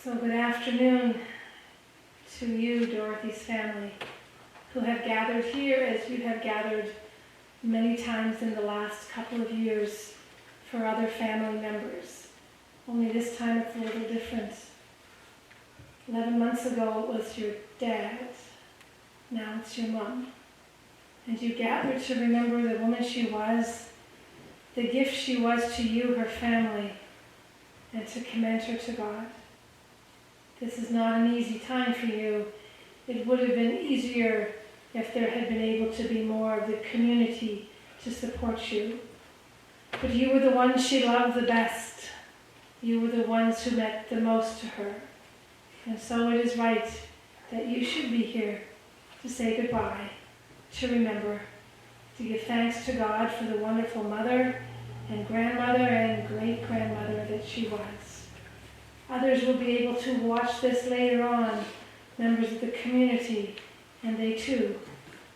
So good afternoon to you, Dorothy's family, who have gathered here as you have gathered many times in the last couple of years for other family members. Only this time it's a little different. 11 months ago it was your dad, now it's your mom. And you gathered to remember the woman she was, the gift she was to you, her family, and to commend her to God. This is not an easy time for you. It would have been easier if there had been able to be more of the community to support you. But you were the ones she loved the best. You were the ones who meant the most to her. And so it is right that you should be here to say goodbye, to remember, to give thanks to God for the wonderful mother and grandmother and great-grandmother that she was. Others will be able to watch this later on, members of the community, and they too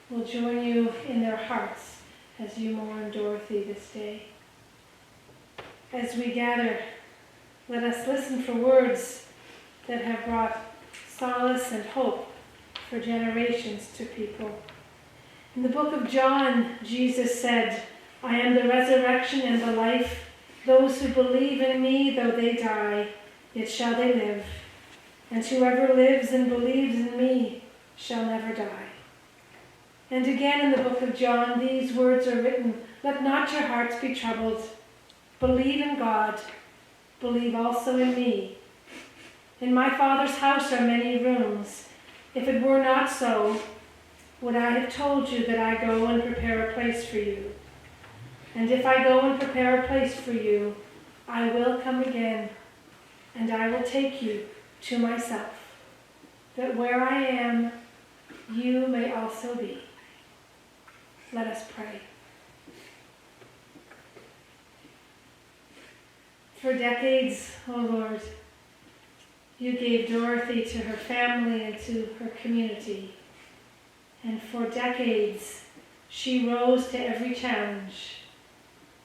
will join you in their hearts as you mourn Dorothy this day. As we gather, let us listen for words that have brought solace and hope for generations to people. In the book of John, Jesus said, "I am the resurrection and the life. Those who believe in me, though they die, yet shall they live. And whoever lives and believes in me shall never die." And again in the book of John, these words are written, "Let not your hearts be troubled. Believe in God. Believe also in me. In my Father's house are many rooms. If it were not so, would I have told you that I go and prepare a place for you? And if I go and prepare a place for you, I will come again, and I will take you to myself, that where I am, you may also be." Let us pray. For decades, O Lord, you gave Dorothy to her family and to her community. And for decades, she rose to every challenge.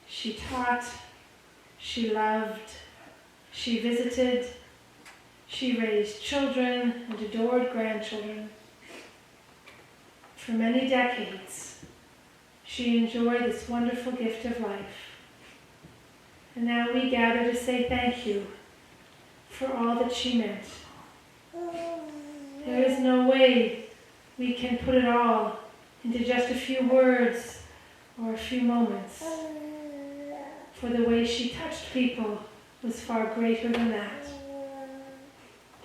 She taught, she loved, she visited, she raised children and adored grandchildren. For many decades, she enjoyed this wonderful gift of life. And now we gather to say thank you for all that she meant. There is no way we can put it all into just a few words or a few moments. For the way she touched people was far greater than that.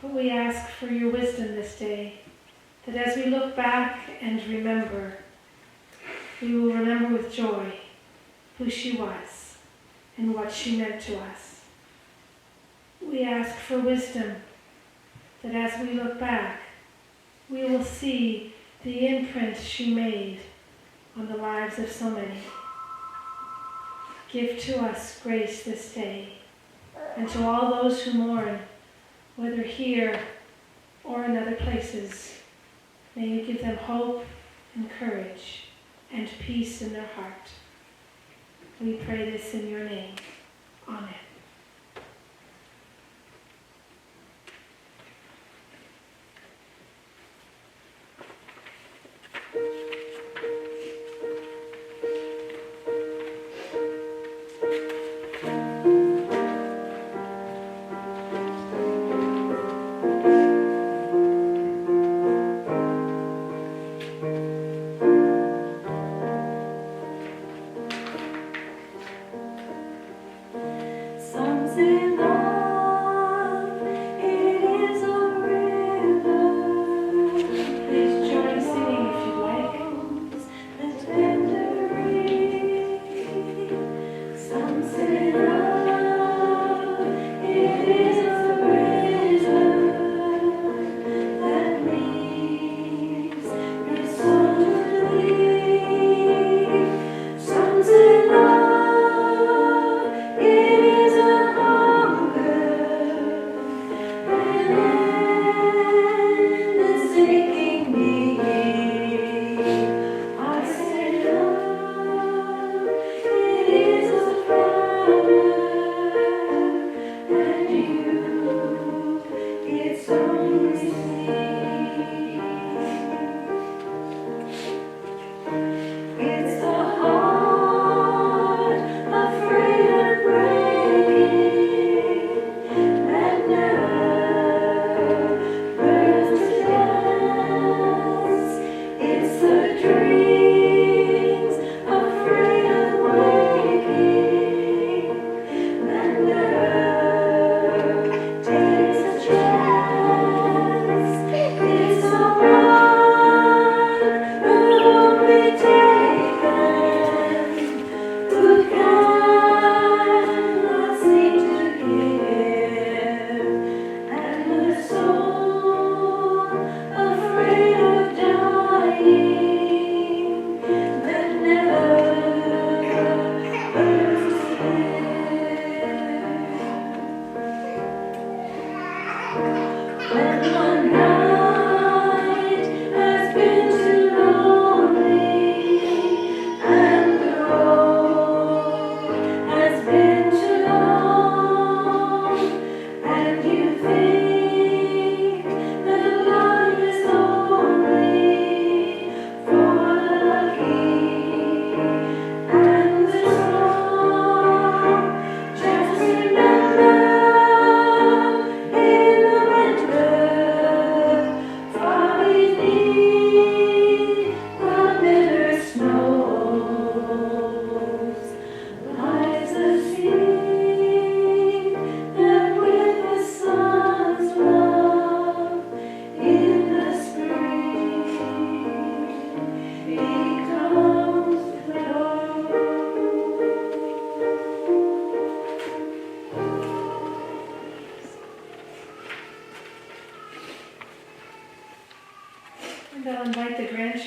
But we ask for your wisdom this day, that as we look back and remember, we will remember with joy who she was and what she meant to us. We ask for wisdom, that as we look back, we will see the imprint she made on the lives of so many. Give to us grace this day, and to all those who mourn, whether here or in other places, may you give them hope and courage and peace in their heart. We pray this in your name. Amen.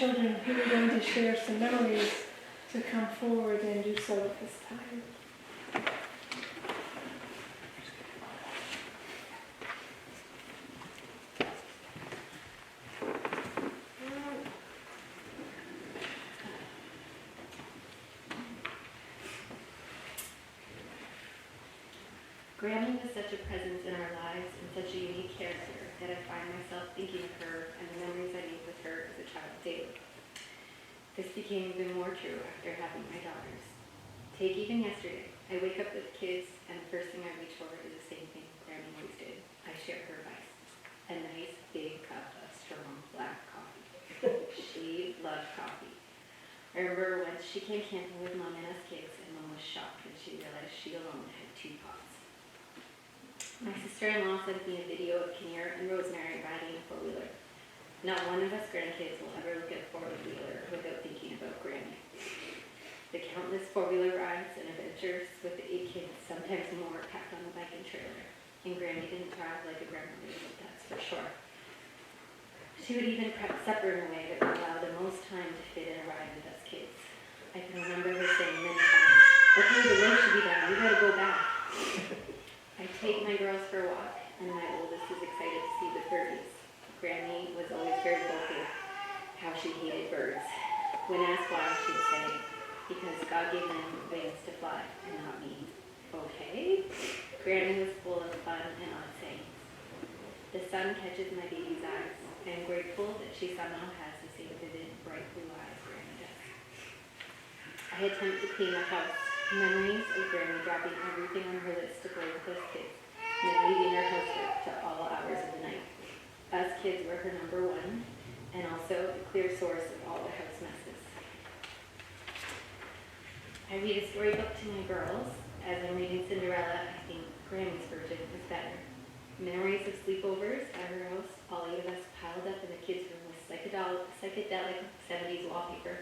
grandchildren who are going to share some memories to come forward and do so at this time. Grammy was such a presence in our lives and such a unique character that I find myself thinking of her and the memories I made with her as a child daily. This became even more true after having my daughters. Take even yesterday. I wake up with kids and the first thing I reach for is the same thing Grammy always did. I share her advice. A nice big cup of strong black coffee. She loved coffee. I remember once she came camping with Mom and us kids, and Mom was shocked when she realized she alone had 2 pots. My sister-in-law sent me a video of Kinnear and Rosemary riding a 4-wheeler. Not one of us grandkids will ever look at a 4-wheeler without thinking about Grammy. The countless 4-wheeler rides and adventures with the 8 kids, sometimes more, packed on the bike and trailer. And Grammy didn't drive like a grandmother would, that's for sure. She would even prep supper in a way that would allow the most time to fit in a ride with us kids. I can remember her saying many times, "Okay, the work should be done, we gotta go back." I take my girls for a walk, and my oldest is excited to see the birdies. Grammy was always very vocal how she hated birds. When asked why, she'd say, "Because God gave them wings to fly, and not me." Okay? Grammy was full of fun and odd sayings. The sun catches my baby's eyes. I am grateful that she somehow has the same vivid, bright blue eyes Grammy does. I attempt to clean the house. Memories of Grammy dropping everything on her list to play with us kids, and then leaving her housework to all hours of the night. Us kids were her number one, and also a clear source of all the house messes. I read a storybook to my girls. As I'm reading Cinderella, I think Grammy's version is better. Memories of sleepovers at her house, all 8 of us piled up in the kids' room with psychedelic 70s wallpaper,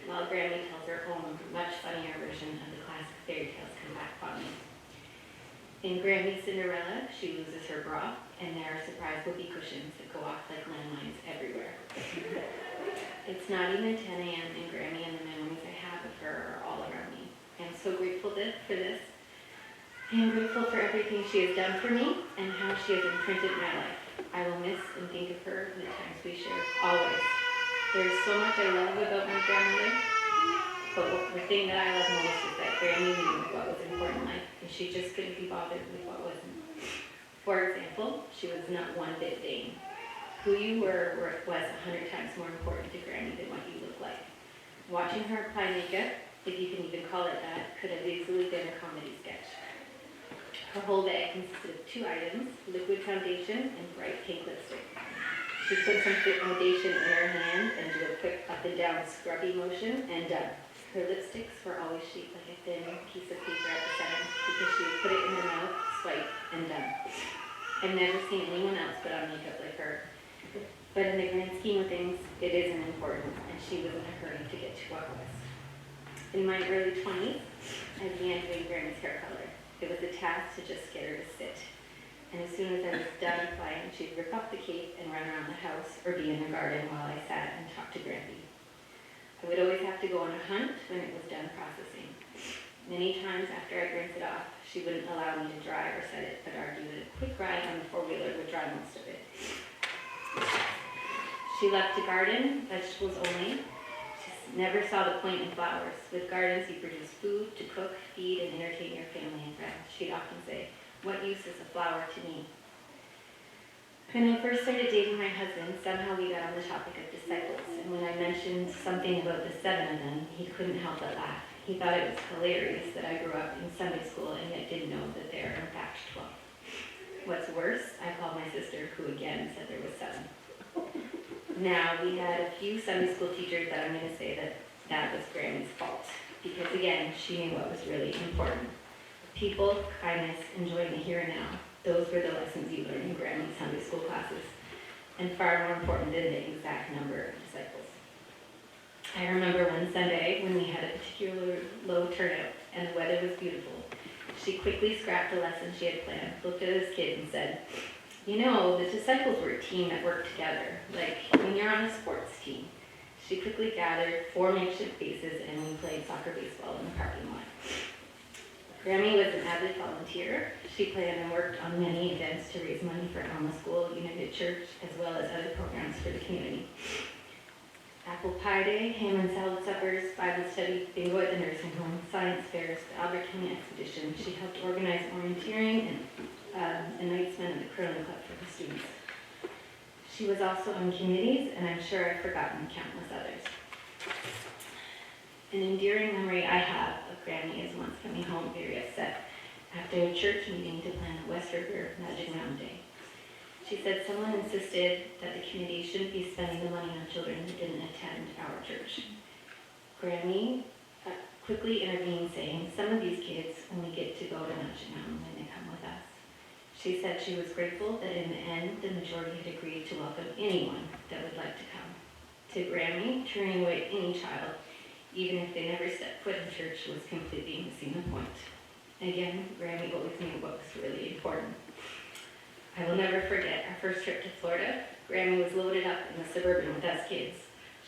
while Grammy tells her own, much funnier version of the classic fairy tales come back fondly. In Grammy's Cinderella, she loses her bra, and there are surprise whoopee cushions that go off like landmines everywhere. It's not even 10 a.m. and Grammy and the memories I have of her are all around me. I'm so grateful for this. I am grateful for everything she has done for me and how she has imprinted my life. I will miss and think of her in the times we shared, always. There is so much I love about my grandmother, but the thing that I love most is that Grammy knew what was important in life, and she just couldn't be bothered with what wasn't. For example, she was not one bit vain. Who you were was 100 times more important to Grammy than what you look like. Watching her apply makeup, if you can even call it that, could have easily been a comedy sketch. Her whole bag consisted of 2 items, liquid foundation and bright pink lipstick. She put some foundation in her hand and did a quick up and down scrubby motion, and done. Her lipsticks were always shaped like a thin piece of paper at the center because she would put it in her mouth, swipe, and done. I've never seen anyone else put on makeup like her. But in the grand scheme of things, it isn't important, and she was in a hurry to get to what was. In my early 20s, I began doing Grammy's hair color. It was a task to just get her to sit. And as soon as I was done applying, she'd rip off the cape and run around the house or be in the garden while I sat and talked to Grammy. I would always have to go on a hunt when it was done processing. Many times after I'd rinse it off, she wouldn't allow me to dry or set it, but argued that a quick ride on the 4-wheeler would dry most of it. She loved to garden, vegetables only. Never saw the point in flowers. With gardens, you produce food to cook, feed, and entertain your family and friends. She'd often say, "What use is a flower to me?" When I first started dating my husband, somehow we got on the topic of disciples, and when I mentioned something about the 7 of them, he couldn't help but laugh. He thought it was hilarious that I grew up in Sunday school and yet didn't know that there are in fact 12. What's worse, I called my sister, who again said there was 7. Now, we had a few Sunday school teachers that I'm going to say that was Grammy's fault. Because again, she knew what was really important. People, kindness, enjoying the here and now. Those were the lessons you learned in Grammy's Sunday school classes. And far more important than the exact number of disciples. I remember one Sunday when we had a particularly low turnout and the weather was beautiful. She quickly scrapped the lesson she had planned, looked at this kid and said, "You know, the disciples were a team that worked together, like when you're on a sports team." She quickly gathered 4 makeshift bases and we played soccer baseball in the parking lot. Grammy was an avid volunteer. She planned and worked on many events to raise money for Alma School, United Church, as well as other programs for the community. Apple Pie Day, ham and salad suppers, Bible study, bingo at the nursing home, science fairs, the Albert King expedition. She helped organize orienteering and announcement of the curling club for the students. She was also on committees, and I'm sure I've forgotten countless others. An endearing memory I have of Grammy is once coming home very upset after a church meeting to plan the West River Magic Round Day. She said someone insisted that the committee shouldn't be spending the money on children who didn't attend our church. Grammy quickly intervened, saying, some of these kids only get to go to Magic Mountain when they come with us. She said she was grateful that in the end, the majority had agreed to welcome anyone that would like to come. To Grammy, turning away any child, even if they never stepped foot in church, was completely missing the point. Again, Grammy always knew what was really important. I will never forget our first trip to Florida. Grammy was loaded up in the Suburban with us kids.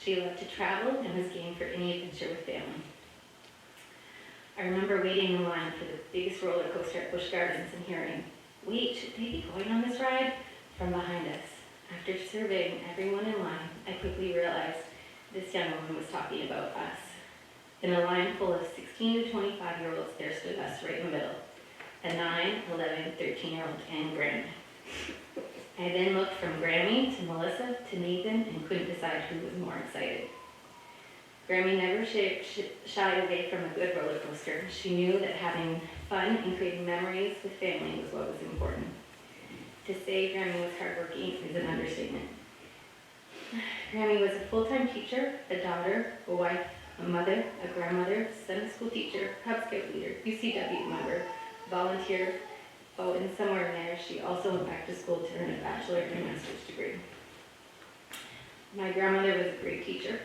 She loved to travel and was game for any adventure with family. I remember waiting in line for the biggest roller coaster at Busch Gardens and hearing, wait, should they be going on this ride? From behind us. After surveying everyone in line, I quickly realized this young woman was talking about us. In a line full of 16 to 25-year-olds, there stood us right in the middle. A 9, 11, 13-year-old and Grammy. I then looked from Grammy to Melissa to Nathan and couldn't decide who was more excited. Grammy never shied away from a good roller coaster. She knew that having fun and creating memories with family was what was important. To say Grammy was hardworking is an understatement. Grammy was a full-time teacher, a daughter, a wife, a mother, a grandmother, Sunday school teacher, Cub Scout leader, UCW member, volunteer. Oh, and somewhere in there, she also went back to school to earn a bachelor's and master's degree. My grandmother was a great teacher,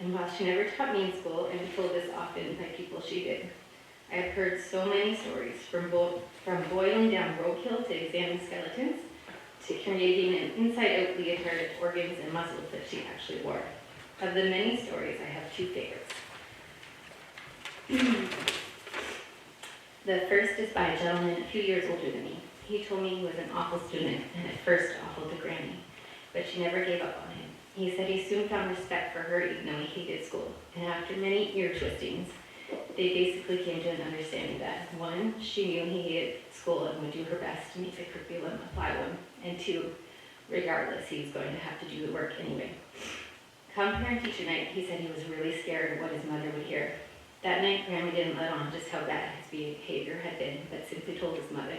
and while she never taught me in school, I'm told this often by people she did. I have heard so many stories, from boiling down roadkill to examining skeletons, to creating an inside-out leotard of organs and muscles that she actually wore. Of the many stories, I have 2 favorites. The first is by a gentleman a few years older than me. He told me he was an awful student, and at first awful to Granny, but she never gave up on him. He said he soon found respect for her even though he hated school, and after many ear twistings, they basically came to an understanding that 1, she knew he hated school and would do her best to make the curriculum apply to him, and 2, regardless, he was going to have to do the work anyway. Come parent-teacher night, he said he was really scared of what his mother would hear. That night, Grammy didn't let on just how bad his behavior had been, but simply told his mother,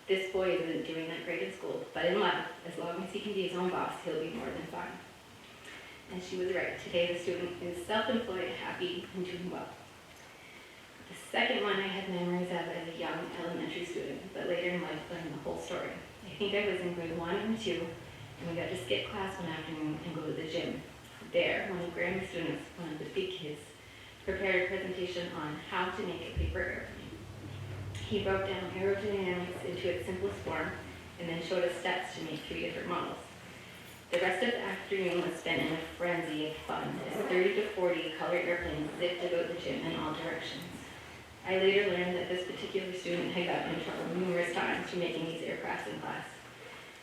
this boy isn't doing that great in school, but in life, as long as he can be his own boss, he'll be more than fine. And she was right. Today, the student is self-employed, happy, and doing well. The second one I had memories of as a young elementary student, but later in life learned the whole story. I think I was in grade 1 or 2, and we got to skip class one afternoon and go to the gym. There, one of Grammy's students, one of the big kids, prepared a presentation on how to make a paper airplane. He broke down aerodynamics into its simplest form and then showed us steps to make 3 different models. The rest of the afternoon was spent in a frenzy of fun as 30 to 40 colored airplanes zipped about the gym in all directions. I later learned that this particular student had gotten in trouble numerous times for making these aircrafts in class.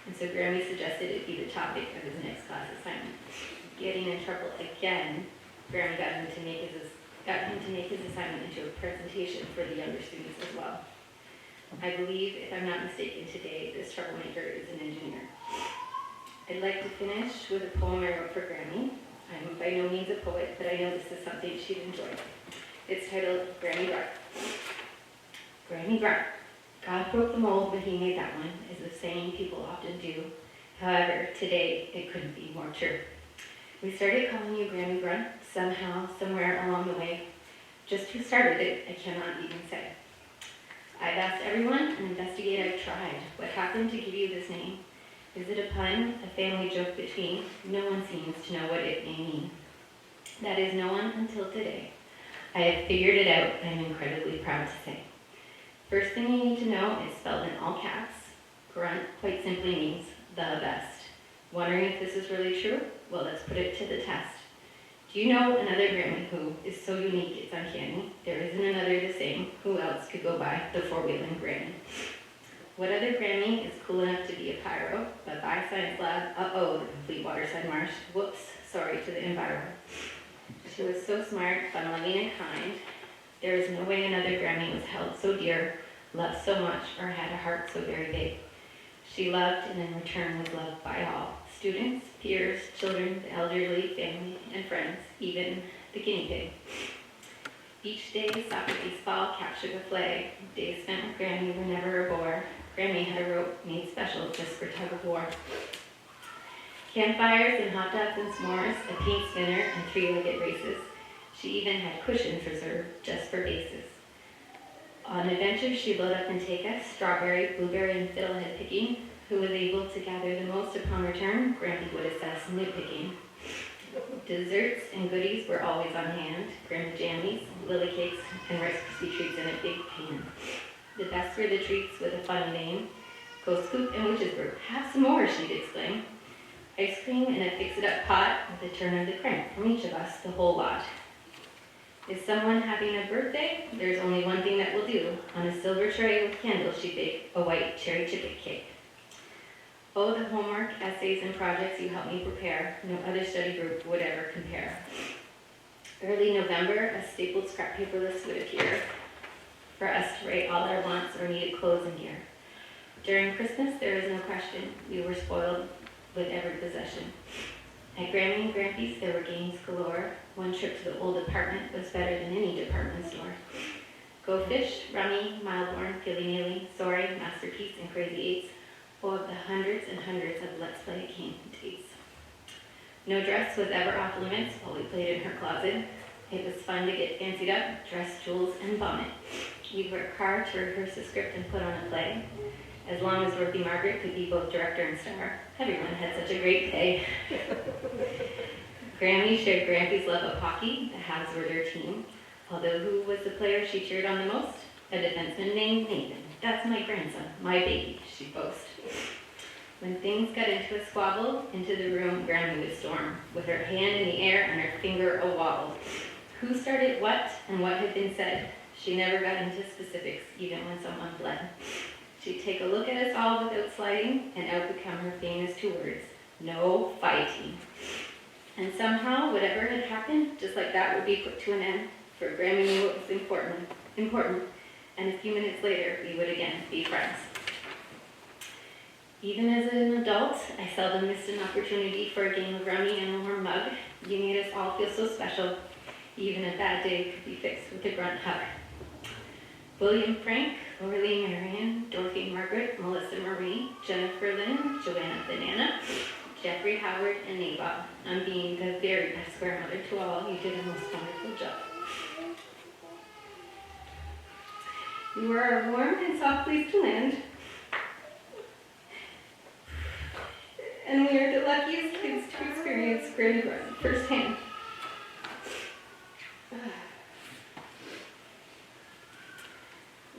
And so Grammy suggested it be the topic of his next class assignment. Getting in trouble again, Grammy got him to make his assignment into a presentation for the younger students as well. I believe, if I'm not mistaken today, this troublemaker is an engineer. I'd like to finish with a poem I wrote for Grammy. I'm by no means a poet, but I know this is something she'd enjoy. It's titled Grammy Grunt. Grammy Grunt. God broke the mold, but he made that one, is a saying people often do. However, today, it couldn't be more true. We started calling you Grammy Grunt somehow, somewhere along the way. Just who started it, I cannot even say. I've asked everyone, and investigate I've tried. What happened to give you this name? Is it a pun, a family joke between? No one seems to know what it may mean. That is, no one until today. I have figured it out, and I'm incredibly proud to say. First thing you need to know is spelled in all caps. Grunt quite simply means the best. Wondering if this is really true? Well, let's put it to the test. Do you know another Grammy who is so unique it's uncanny? There isn't another the same. Who else could go by the four-wheeling Grammy? What other Grammy is cool enough to be a pyro, but by science lab, uh-oh, the complete waterside marsh, whoops, sorry to the enviro. She was so smart, fun-loving, and kind. There is no way another Grammy was held so dear, loved so much, or had a heart so very big. She loved and in return was loved by all. Students, peers, children, the elderly, family, and friends, even the guinea pig. Each day, soccer, baseball, captured the flag. Days spent with Grammy were never a bore. Grammy had a rope made special just for tug of war. Campfires and hot dogs and s'mores, a paint spinner and three-legged races. She even had cushions reserved just for bases. On adventures she'd load up and take us, strawberry, blueberry, and fiddlehead picking. Who was able to gather the most upon return, Grammy would assess nitpicking. Desserts and goodies were always on hand. Grandma jammies, lily cakes, and Rice Krispie treats in a big pan. The best were the treats with a funny name. Go scoop and witch's brew. Have some more, she'd exclaim. Ice cream in a fix-it-up pot with a turn of the crank from each of us, the whole lot. Is someone having a birthday? There's only one thing that will do. On a silver tray with candles she'd bake a white cherry chip cake. Oh, the homework, essays, and projects you helped me prepare. No other study group would ever compare. Early November, a stapled scrap paper list would appear for us to rate all our wants or needed clothes and gear. During Christmas, there was no question. We were spoiled with every possession. At Grammy and Grampy's, there were games galore. One trip to the old apartment was better than any department store. Go Fish, Rummy, Mildborn, Gilly-Nilly, Sorry, Masterpiece, and Crazy Eights. Of the hundreds and hundreds of Let's Play game dates. No dress was ever off limits while we played in her closet. It was fun to get fancied up, dress, jewels, and vomit. We'd work hard to rehearse a script and put on a play. As long as Dorothy Margaret could be both director and star, everyone had such a great day. Grammy shared Grampy's love of hockey. The Habs were their team. Although who was the player she cheered on the most? A defenseman named Nathan. That's my grandson, my baby, she'd boast. When things got into a squabble, into the room Grammy would storm, with her hand in the air and her finger a wobble. Who started what and what had been said? She never got into specifics, even when someone fled. She'd take a look at us all without sliding, and out would come her famous two words, no fighting. And somehow, whatever had happened, just like that would be put to an end, for Grammy knew it was important, and a few minutes later, we would again be friends. Even as an adult, I seldom missed an opportunity for a game of rummy and a warm mug. You made us all feel so special. Even a bad day could be fixed with a grunt hug. William Frank, Lorelei Marion, Dorothy Margaret, Melissa Marie, Jennifer Lynn, Joanna Banana, Jeffrey Howard, and Nabob. I'm being the very best grandmother to all. You did a most wonderful job. You were our warm and soft place to land. And we are the luckiest kids to experience Grammy Run firsthand.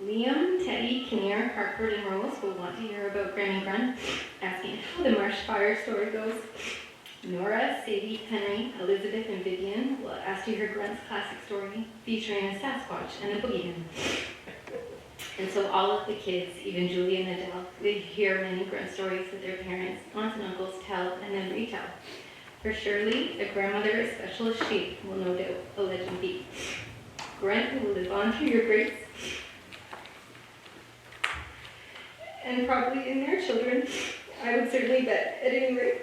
Liam, Teddy, Kinnear, Hartford, and Rose will want to hear about Grammy Run, asking how the marsh fire story goes. Nora, Sadie, Henry, Elizabeth, and Vivian will ask to hear Grunt's classic story featuring a Sasquatch and a boogeyman. And so all of the kids, even Julie and Adele, they hear many Grunt stories that their parents, aunts, and uncles tell and then retell. For surely, a grandmother as special as she will no doubt a legend be. Grunt who will live on through your grace, and probably in their children, I would certainly bet, at any rate.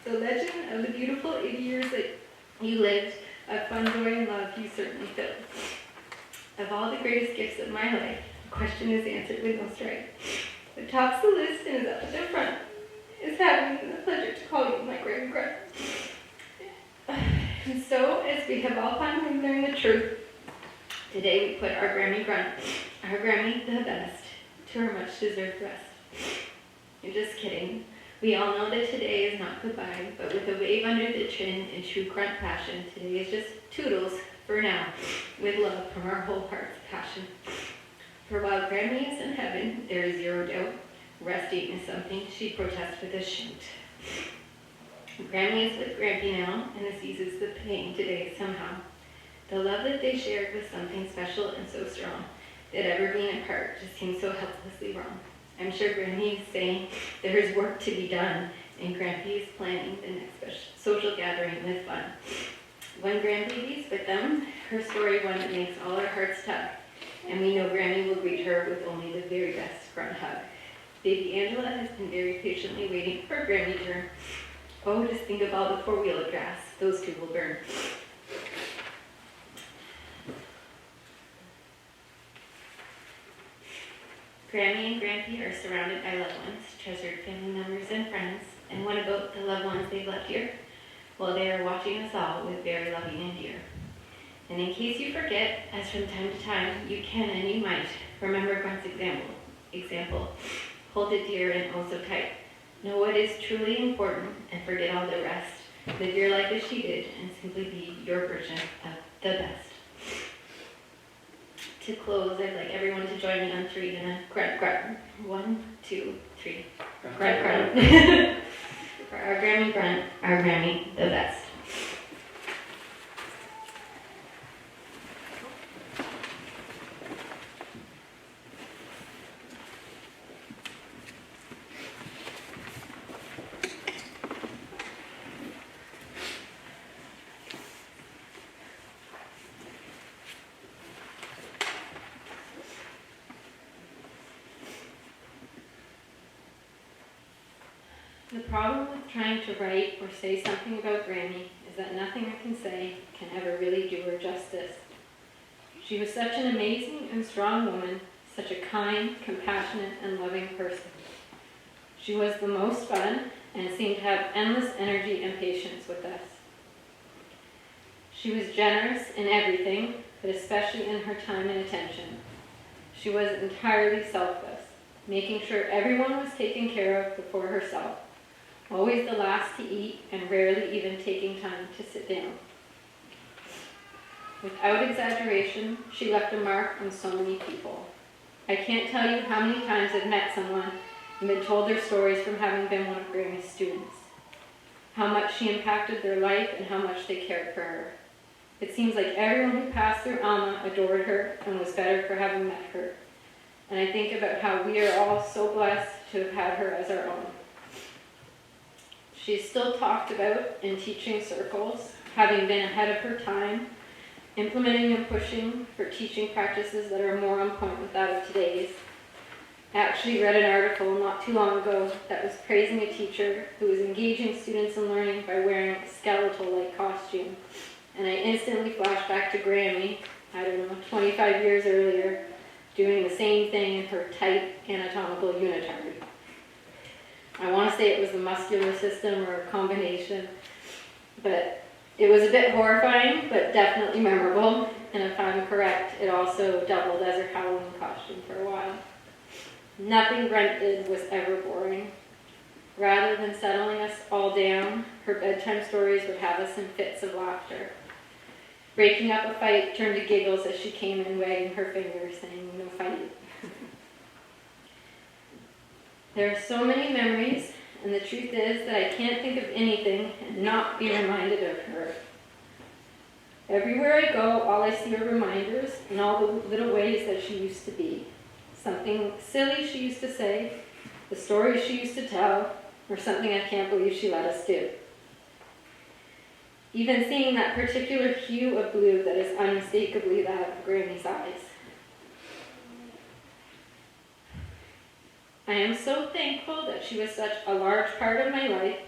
The legend of the beautiful 80 years that you lived, of fun, joy, and love you certainly filled. Of all the greatest gifts of my life, the question is answered with no strife. What tops the list and is up at the front is having the pleasure to call you my Grammy Grunt. And so, as we have all finally learned the truth, today we put our Grammy Grunt, our Grammy the best, to her much-deserved rest. You're just kidding. We all know that today is not goodbye, but with a wave under the chin and true Grunt passion, today is just toodles for now, with love from our whole heart's passion. For while Grammy is in heaven, there is zero doubt, resting is something she protests with a shout. Grammy is with Grampy now, and this eases the pain today somehow. The love that they shared was something special and so strong that ever being apart just seemed so helplessly wrong. I'm sure Grammy is saying there's work to be done, and Grampy is planning the next social gathering with fun. When grandbaby's with them, her story one that makes all our hearts tug, and we know Grammy will greet her with only the very best front hug. Baby Angela has been very patiently waiting for her Grammy turn. Oh, just think of all the four-wheeler gas those two will burn. Grammy and Grampy are surrounded by loved ones, treasured family members and friends, and what about the loved ones they've left here? Well, they are watching us all with very loving and dear. And in case you forget, as from time to time you can and you might, remember Grunt's example, hold it dear and oh so tight. Know what is truly important and forget all the rest. Live your life as she did and simply be your version of the best. To close, I'd like everyone to join me on three in a grunt grunt. 1, 2, 3. Grunt grunt. For our Grammy grunt, our Grammy the best. The problem with trying to write or say something about Grammy is that nothing I can say can ever really do her justice. She was such an amazing and strong woman, such a kind, compassionate, and loving person. She was the most fun and seemed to have endless energy and patience with us. She was generous in everything, but especially in her time and attention. She was entirely selfless, making sure everyone was taken care of before herself. Always the last to eat and rarely even taking time to sit down. Without exaggeration, she left a mark on so many people. I can't tell you how many times I've met someone and been told their stories from having been one of Grammy's students. How much she impacted their life and how much they cared for her. It seems like everyone who passed through Alma adored her and was better for having met her. And I think about how we are all so blessed to have had her as our own. She is still talked about in teaching circles, having been ahead of her time, implementing and pushing for teaching practices that are more on point with that of today's. I actually read an article not too long ago that was praising a teacher who was engaging students in learning by wearing a skeletal-like costume. And I instantly flashed back to Grammy, 25 years earlier, doing the same thing in her tight anatomical unitard. I want to say it was the muscular system or a combination, but it was a bit horrifying, but definitely memorable. And if I'm correct, it also doubled as her Halloween costume for a while. Nothing Brent did was ever boring. Rather than settling us all down, her bedtime stories would have us in fits of laughter. Breaking up a fight turned to giggles as she came in wagging her finger, saying, "No fight." There are so many memories, and the truth is that I can't think of anything and not be reminded of her. Everywhere I go, all I see are reminders and all the little ways that she used to be. Something silly she used to say, the stories she used to tell, or something I can't believe she let us do. Even seeing that particular hue of blue that is unmistakably that of Grammy's eyes. I am so thankful that she was such a large part of my life,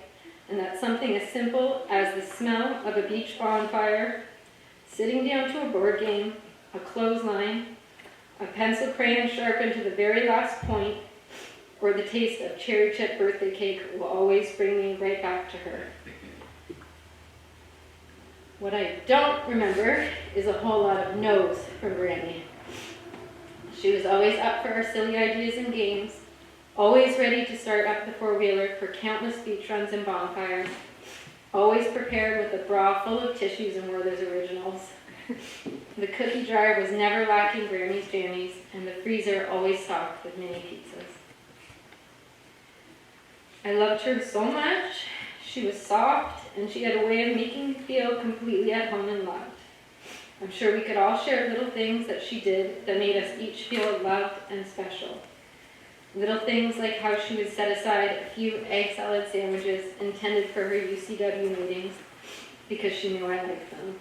and that something as simple as the smell of a beach bonfire, sitting down to a board game, a clothesline, a pencil crayon sharpened to the very last point, or the taste of cherry chip birthday cake will always bring me right back to her. What I don't remember is a whole lot of no's from Grammy. She was always up for our silly ideas and games, always ready to start up the four-wheeler for countless beach runs and bonfires, always prepared with a bra full of tissues and Werther's Originals. The cookie jar was never lacking Grammy's jammies, and the freezer always stocked with mini pizzas. I loved her so much. She was soft, and she had a way of making me feel completely at home and loved. I'm sure we could all share little things that she did that made us each feel loved and special. Little things like how she would set aside a few egg salad sandwiches intended for her UCW meetings because she knew I liked them.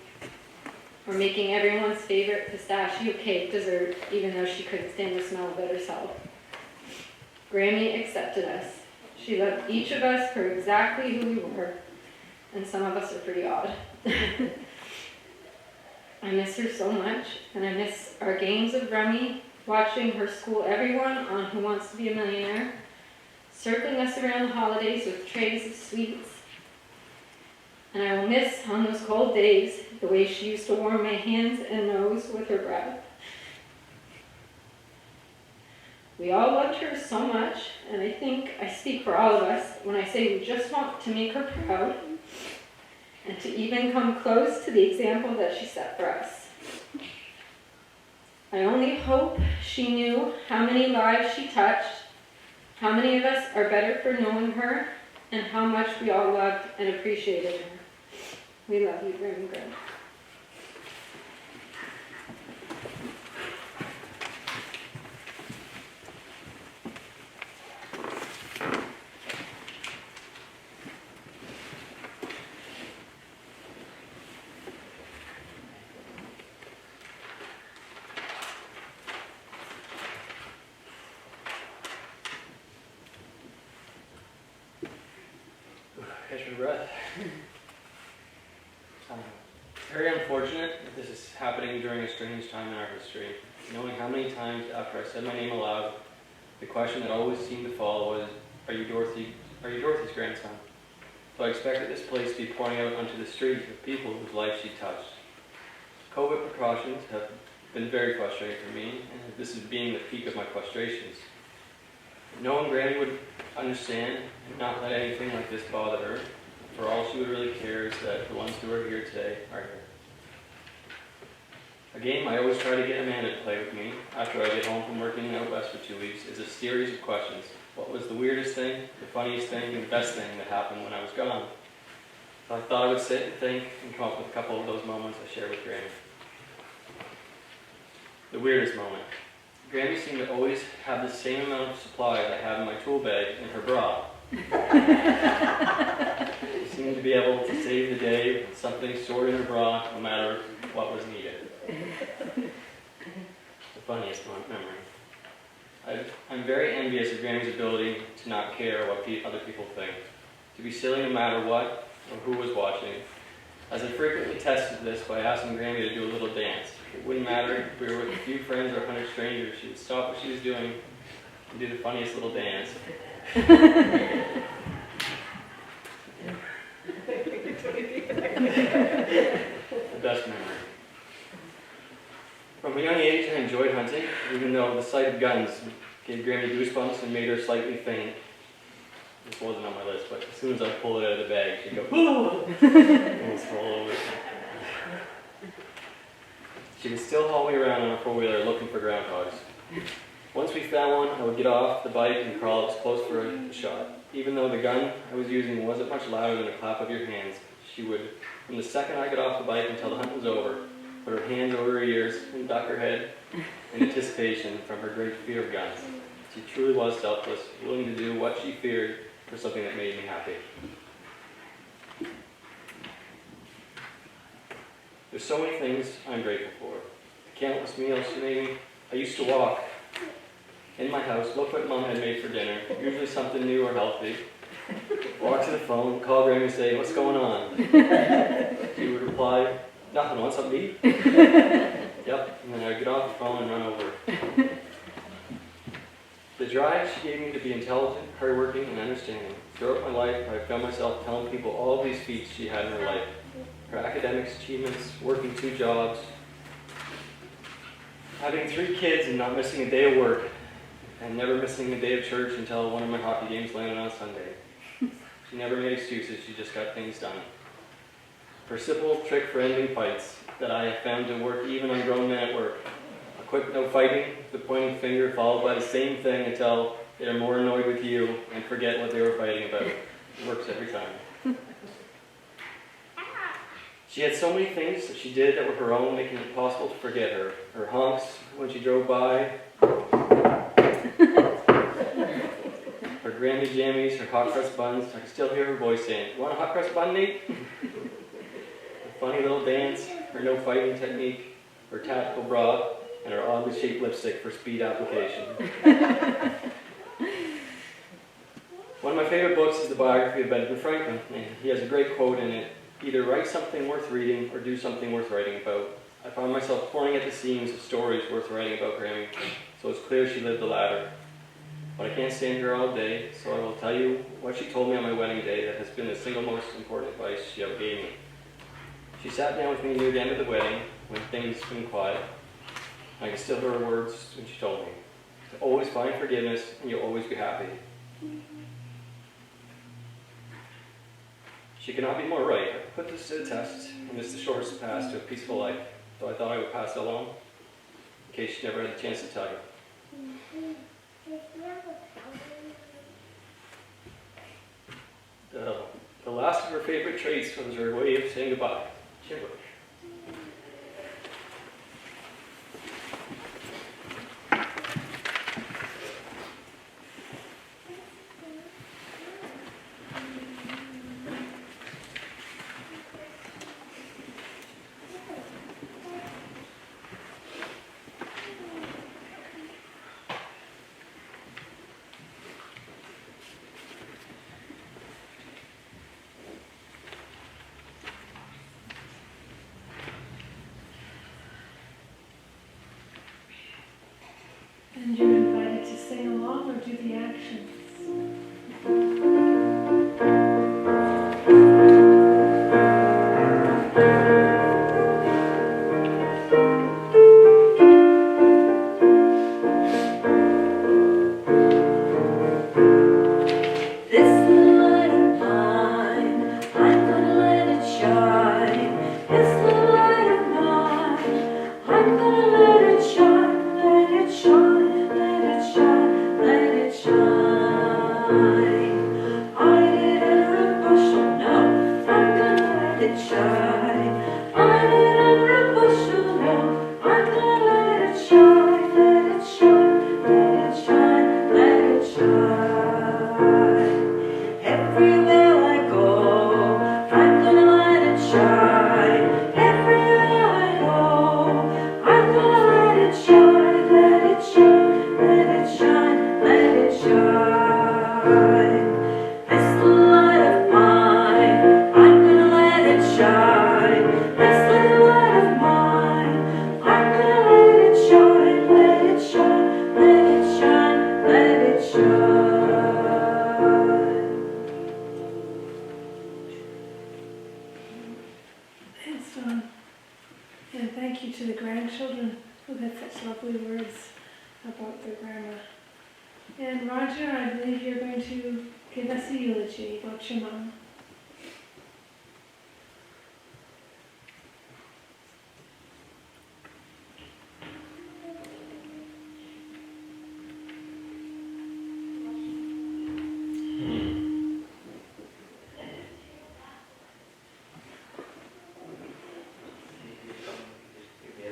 Or making everyone's favorite pistachio cake dessert even though she couldn't stand the smell of it herself. Grammy accepted us. She loved each of us for exactly who we were, and some of us are pretty odd. I miss her so much, and I miss our games of rummy, watching her school everyone on Who Wants to Be a Millionaire, circling us around the holidays with trays of sweets. And I will miss, on those cold days, the way she used to warm my hands and nose with her breath. We all loved her so much, and I think I speak for all of us when I say we just want to make her proud and to even come close to the example that she set for us. I only hope she knew how many lives she touched, how many of us are better for knowing her, and how much we all loved and appreciated her. We love you, Grammy Girl. Catch your breath. Very unfortunate that this is happening during a strange time in our history. Knowing how many times after I said my name aloud, the question that always seemed to follow was, are you Dorothy's grandson? So I expected this place to be pouring out onto the street of people whose lives she touched. COVID precautions have been very frustrating for me, and this is being the peak of my frustrations. Knowing Granny would understand and not let anything like this bother her, for all she would really care is that the ones who are here today are here. A game I always try to get Amanda to play with me after I get home from working out west for 2 weeks is a series of questions. What was the weirdest thing, the funniest thing, and the best thing that happened when I was gone? So I thought I would sit and think and come up with a couple of those moments I shared with Granny. The weirdest moment. Granny seemed to always have the same amount of supply that I have in my tool bag in her bra. She seemed to be able to save the day with something stored in her bra no matter what was needed. The funniest memory. I'm very envious of Granny's ability to not care what other people think, to be silly no matter what or who was watching. As I frequently tested this by asking Granny to do a little dance. It wouldn't matter if we were with a few friends or 100 strangers, she would stop what she was doing and do the funniest little dance. The best memory. From a young age, I enjoyed hunting, even though the sight of guns gave Granny goosebumps and made her slightly faint. This wasn't on my list, but as soon as I pulled it out of the bag, she'd go, "Whoa!" and roll over. She would still haul me around on a four-wheeler looking for groundhogs. Once we found one, I would get off the bike and crawl up close for a shot. Even though the gun I was using wasn't much louder than a clap of your hands, she would, from the second I got off the bike until the hunt was over, put her hands over her ears and duck her head in anticipation from her great fear of guns. She truly was selfless, willing to do what she feared for something that made me happy. There's so many things I'm grateful for. The countless meals she made me. I used to walk in my house, look what Mom had made for dinner, usually something new or healthy. Walk to the phone, call Granny and say, "What's going on?" She would reply, "Nothing, want something to eat?" Yep, and then I would get off the phone and run over. The drive she gave me to be intelligent, hardworking, and understanding. Throughout my life, I found myself telling people all of these feats she had in her life. Her academics, achievements, working 2 jobs, having 3 kids and not missing a day of work, and never missing a day of church until one of my hockey games landed on Sunday. She never made excuses, she just got things done. Her simple trick for ending fights that I have found to work even on grown men at work. A quick no fighting, the pointing finger followed by the same thing until they are more annoyed with you and forget what they were fighting about. It works every time. She had so many things that she did that were her own, making it impossible to forget her. Her honks when she drove by, her Grammy jammies, her hot crust buns. I can still hear her voice saying, "You want a hot crust bun, Nate?" Her funny little dance, her no fighting technique, her tactical bra, and her oddly shaped lipstick for speed application. One of my favorite books is the biography of Benjamin Franklin, and he has a great quote in it: "Either write something worth reading or do something worth writing about." I found myself pouring at the seams of stories worth writing about Grammy, so it's clear she lived the latter. But I can't stand here all day, so I will tell you what she told me on my wedding day that has been the single most important advice she ever gave me. She sat down with me near the end of the wedding, when things had been quiet. I can still hear her words when she told me, "To always find forgiveness, and you'll always be happy." She could not be more right. I put this to the test, and this is the shortest path to a peaceful life, though I thought I would pass it along, in case she never had the chance to tell you. The last of her favorite traits was her way of saying goodbye. Shiver. And you're invited to sing along or do the actions. And thank you to the grandchildren who had such lovely words about their grandma. And Roger, I believe you're going to give us a eulogy about your mom.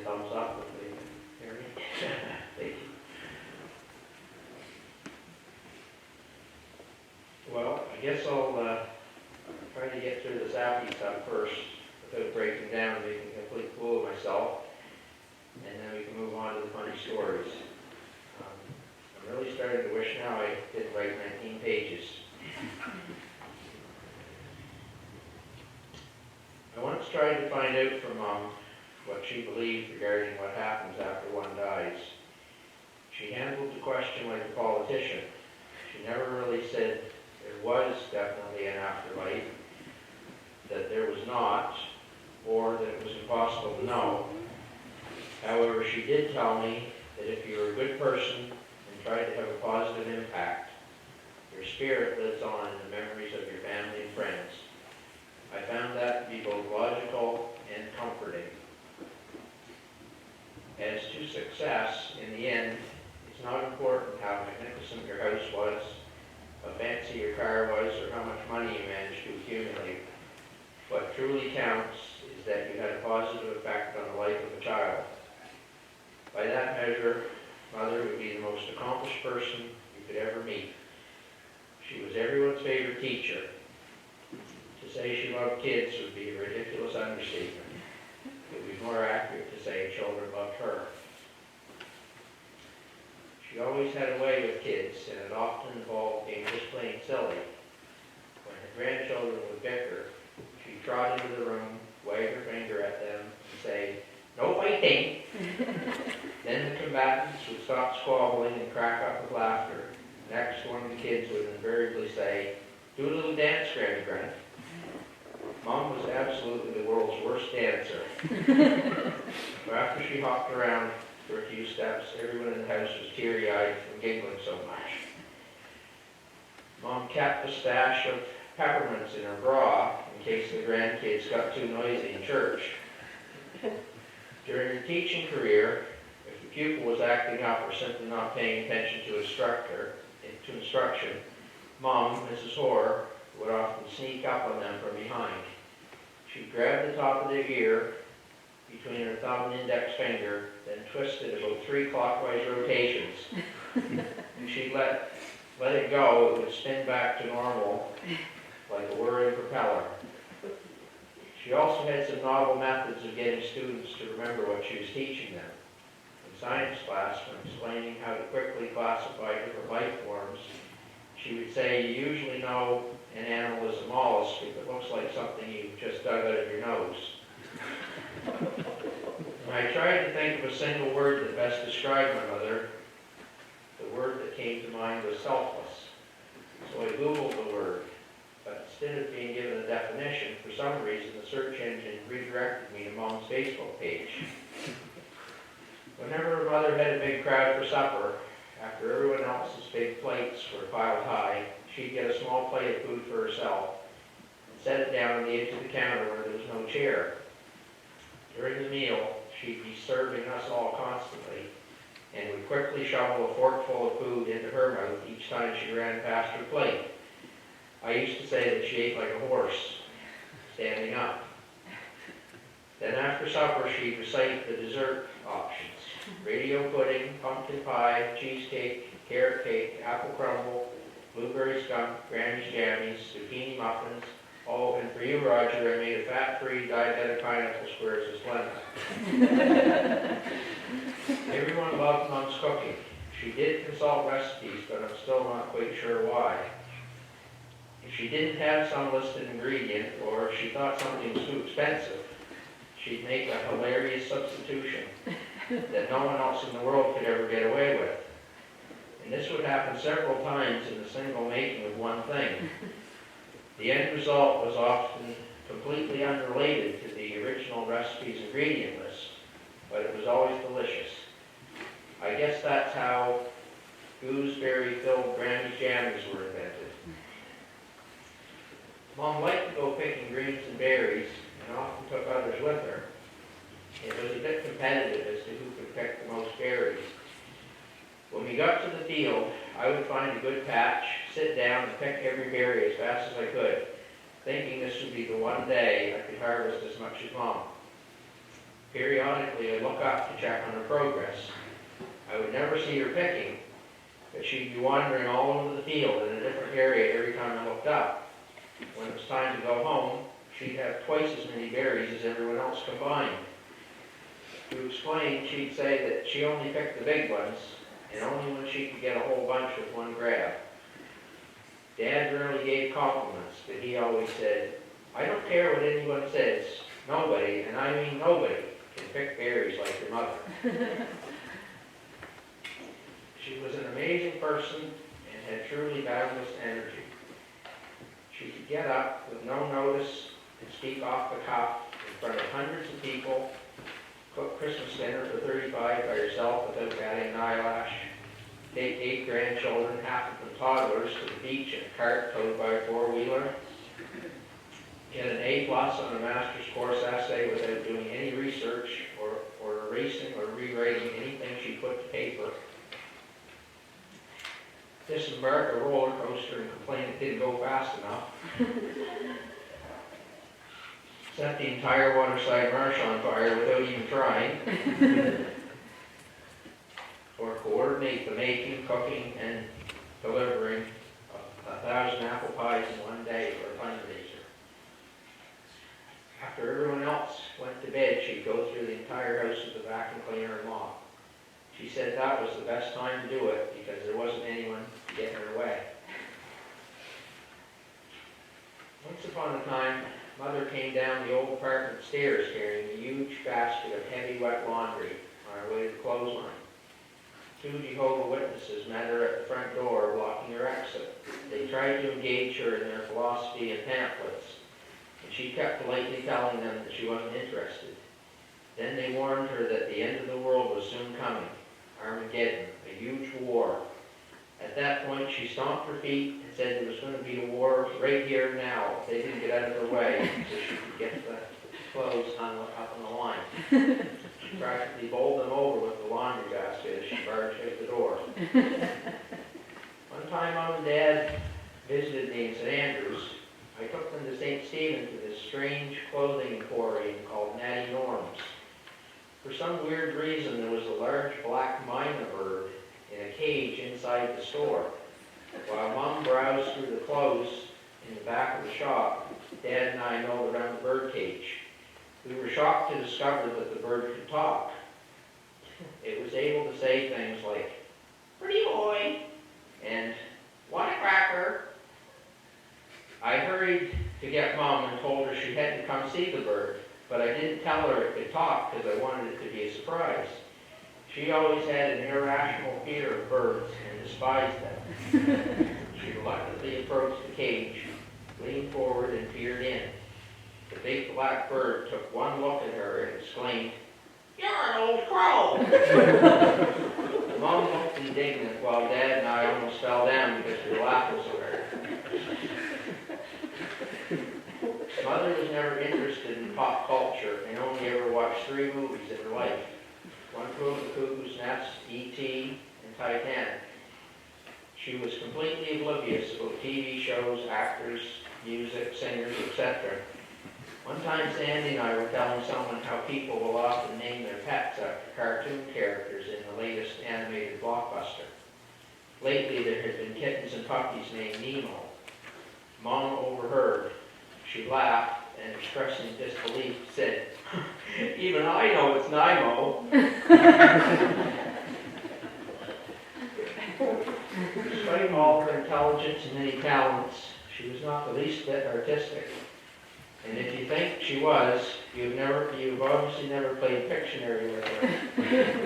Thumbs up if they hear me. Thank you. Well, I guess I'll try to get through the sappy stuff first without breaking down and making a complete fool of myself, and then we can move on to the funny stories. I'm really starting to wish now I didn't write 19 pages. I once tried to find out from Mom what she believed regarding what happens after one dies. She handled the question like a politician. She never really said there was definitely an afterlife, that there was not, or that it was impossible to know. However, she did tell me that if you're a good person and try to have a positive impact, your spirit lives on in the memories of your family and friends. I found that to be both logical and comforting. As to success, in the end, it's not important how magnificent your house was, how fancy your car was, or how much money you managed to accumulate. What truly counts is is that you had a positive effect on the life of a child. By that measure, Mother would be the most accomplished person you could ever meet. She was everyone's favorite teacher. To say she loved kids would be a ridiculous understatement. It would be more accurate to say children loved her. She always had a way with kids, and it often involved being just plain silly. When her grandchildren would bicker, she'd trot into the room, wag her finger at them, and say, "No fighting!" Then the combatants would stop squabbling and crack up with laughter. Next, one of the kids would invariably say, "Do a little dance, Granny Grant." Mom was absolutely the world's worst dancer. But after she hopped around for a few steps, everyone in the house was teary-eyed from giggling so much. Mom kept a stash of peppermints in her bra in case the grandkids got too noisy in church. During her teaching career, if the pupil was acting up or simply not paying attention to instruction, Mom, Mrs. Hoar, would often sneak up on them from behind. She'd grab the top of their ear between her thumb and index finger, then twist it about 3 clockwise rotations. And she'd let it go, it would spin back to normal like a whirring propeller. She also had some novel methods of getting students to remember what she was teaching them. In science class, when explaining how to quickly classify different life forms, she would say, "You usually know an animal is a mollusk if it looks like something you just dug out of your nose." When I tried to think of a single word that best described my mother, the word that came to mind was selfless. So I Googled the word, but instead of being given a definition, for some reason the search engine redirected me to Mom's Facebook page. Whenever her mother had a big crowd for supper, after everyone else's big plates were piled high, she'd get a small plate of food for herself and set it down on the edge of the counter where there was no chair. During the meal, she'd be serving us all constantly and would quickly shovel a forkful of food into her mouth each time she ran past her plate. I used to say that she ate like a horse, standing up. Then after supper, she'd recite the dessert options: radio pudding, pumpkin pie, cheesecake, carrot cake, apple crumble, blueberry skunk, Granny's jammies, zucchini muffins. Oh, and for you, Roger, I made a fat-free diabetic pineapple squares of Splenda. Everyone loved Mom's cooking. She did consult recipes, but I'm still not quite sure why. If she didn't have some listed ingredient, or if she thought something was too expensive, she'd make a hilarious substitution that no one else in the world could ever get away with. And this would happen several times in the single making of one thing. The end result was often completely unrelated to the original recipe's ingredient list, but it was always delicious. I guess that's how gooseberry-filled Granny's jammies were invented. Mom liked to go picking greens and berries, and often took others with her. It was a bit competitive as to who could pick the most berries. When we got to the field, I would find a good patch, sit down, and pick every berry as fast as I could, thinking this would be the one day I could harvest as much as Mom. Periodically, I'd look up to check on her progress. I would never see her picking, but she'd be wandering all over the field in a different area every time I looked up. When it was time to go home, she'd have twice as many berries as everyone else combined. To explain, she'd say that she only picked the big ones, and only when she could get a whole bunch with one grab. Dad rarely gave compliments, but he always said, "I don't care what anyone says, nobody, and I mean nobody, can pick berries like your mother." She was an amazing person and had truly boundless energy. She could get up with no notice and speak off the cuff in front of hundreds of people, cook Christmas dinner for 35 by herself without batting an eyelash, take 8 grandchildren, half of them toddlers, to the beach in a cart towed by a 4-wheeler, get an A+ on a master's course essay without doing any research or erasing or rewriting anything she put to paper, disembark a roller coaster and complain it didn't go fast enough, set the entire Waterside Marsh on fire without even trying, or coordinate the making, cooking, and delivering of 1,000 apple pies in one day for a fundraiser. After everyone else went to bed, she'd go through the entire house with a vacuum cleaner and mop. She said that was the best time to do it because there wasn't anyone to get in her way. Once upon a time, Mother came down the old apartment stairs carrying a huge basket of heavy wet laundry on her way to the clothesline. 2 Jehovah's Witnesses met her at the front door, blocking her exit. They tried to engage her in their philosophy and pamphlets, and she kept politely telling them that she wasn't interested. Then they warned her that the end of the world was soon coming, Armageddon, a huge war. At that point, she stomped her feet and said there was going to be a war right here and now if they didn't get out of her way so she could get the clothes hung up on the line. She practically bowled them over with the laundry basket as she barged out the door. One time, Mom and Dad visited me in St. Andrews. I took them to St. Stephen to this strange clothing emporium called Natty Norm's. For some weird reason, there was a large black myna bird in a cage inside the store. While Mom browsed through the clothes in the back of the shop, Dad and I milled around the bird cage. We were shocked to discover that the bird could talk. It was able to say things like, "Pretty boy," and "Want a cracker?" I hurried to get Mom and told her she had to come see the bird, but I didn't tell her it could talk because I wanted it to be a surprise. She always had an irrational fear of birds and despised them. She reluctantly approached the cage, leaned forward, and peered in. The big black bird took one look at her and exclaimed, "You're an old crow!" Mom looked indignant while Dad and I almost fell down because we were laughing so hard. Mother was never interested in pop culture and only ever watched 3 movies in her life. One Flew Over the Cuckoo's Nest, E.T., and Titanic. She was completely oblivious about TV shows, actors, music, singers, etc. One time Sandy and I were telling someone how people will often name their pets after cartoon characters in the latest animated blockbuster. Lately there had been kittens and puppies named Nemo. Mom overheard. She laughed and, expressing disbelief, said, "Even I know it's Nemo." Despite all her intelligence and many talents, she was not the least bit artistic. And if you think she was, you've obviously never played Pictionary with her.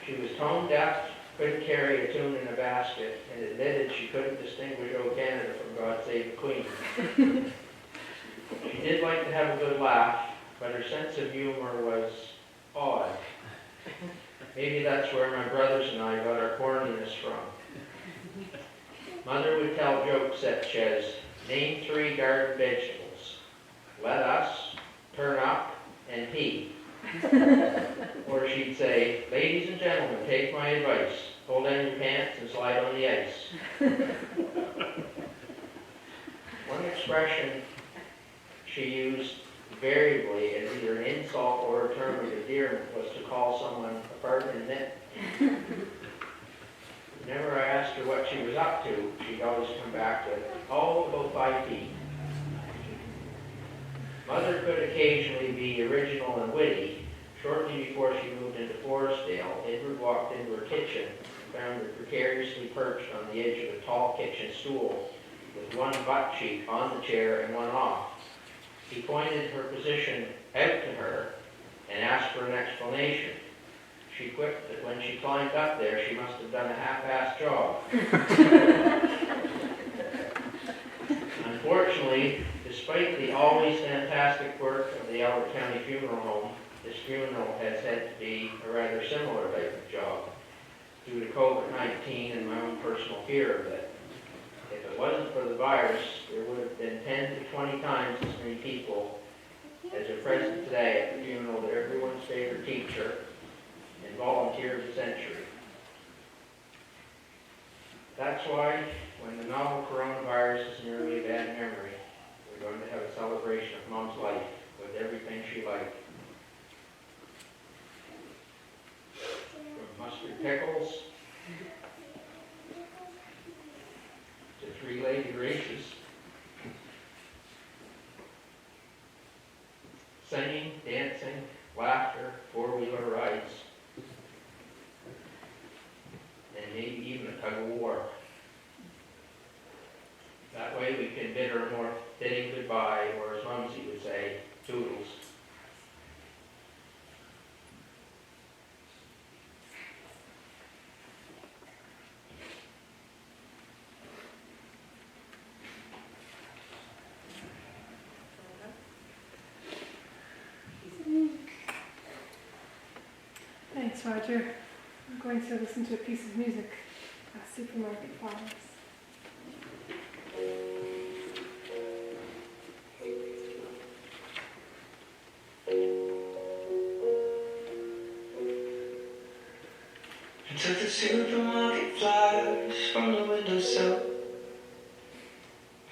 She was tone deaf, couldn't carry a tune in a basket, and admitted she couldn't distinguish O Canada from God Save the Queen. She did like to have a good laugh, but her sense of humor was odd. Maybe that's where my brothers and I got our corniness from. Mother would tell jokes such as, "Name 3 garden vegetables: lettuce, turnip, and pea." Or she'd say, "Ladies and gentlemen, take my advice. Pull down your pants and slide on the ice." One expression she used variably as either an insult or a term of endearment was to call someone a pardon knit. Whenever I asked her what she was up to, she'd always come back with, "Oh, about 5 feet." Mother could occasionally be original and witty. Shortly before she moved into Forestdale, Edward walked into her kitchen and found her precariously perched on the edge of a tall kitchen stool with one butt cheek on the chair and one off. He pointed her position out to her and asked for an explanation. She quipped that when she climbed up there, she must have done a half-assed job. Unfortunately, despite the always fantastic work of the Albert County Funeral Home, this funeral has had to be a rather similar type of job due to COVID-19 and my own personal fear of it. If it wasn't for the virus, there would have been 10 to 20 times as many people as are present today at the funeral of everyone's favorite teacher and volunteer of the century. That's why, when the novel coronavirus is merely a bad memory, We're going to have a celebration of Mom's life with everything she liked. From mustard pickles to three-legged races, singing, dancing, laughter, four-wheeler rides, and maybe even a tug of war. That way we can bid her a more fitting goodbye, or as Mumsy would say, toodles. Thanks, Roger. I'm going to listen to a piece of music, Supermarket Flowers. I took the supermarket flowers from the windowsill,